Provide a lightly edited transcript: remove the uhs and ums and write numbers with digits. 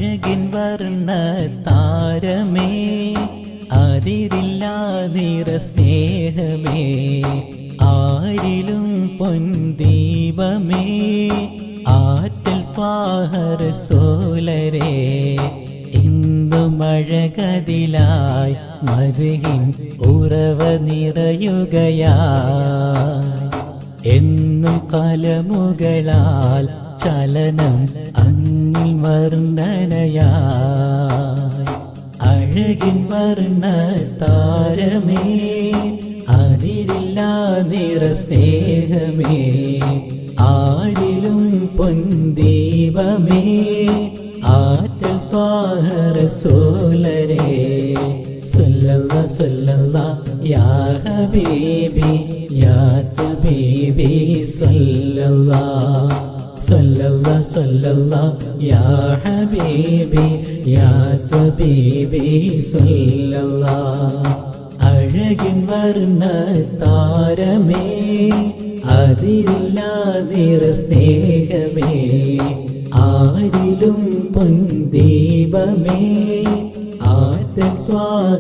അഴകിൻ വർണ്ണ താരമേ അതിരില്ലാ നിറ സ്നേഹമേ ആരിലും പൊൻദീപമേ ആറ്റൽ ത്വാഹ റസൂലരേ ഇന്നും അഴകതിലായി മദ്ഹിൻ ഉറവ നിറയുകയായി എന്നും കലമുകളാൽ ചലനം അങ്ങിൽ വർണ്ണനയായി അഴകിൻ വർണ്ണ താരമേ അതിരില്ലാ നിറ സ്നേഹമേ ആരിലും പൊൻദീപമേ ആറ്റൽ ത്വാഹ റസൂലരേ സല്ലല്ലാഹു സല്ലല്ലാഹു യാ ഹബീബി യാ തബീബി സല്ലല്ലാഹു സല്ലല്ലാഹു സല്ലല്ലാഹു യാ ഹബീബി യാ തബീബി സല്ലല്ലാഹു അഴകിൻ വർണ്ണ താരമേ അതിരില്ലാ നിറ സ്നേഹമേ ആരിലും പൊൻദീപമേ ആറ്റൽ ത്വാഹ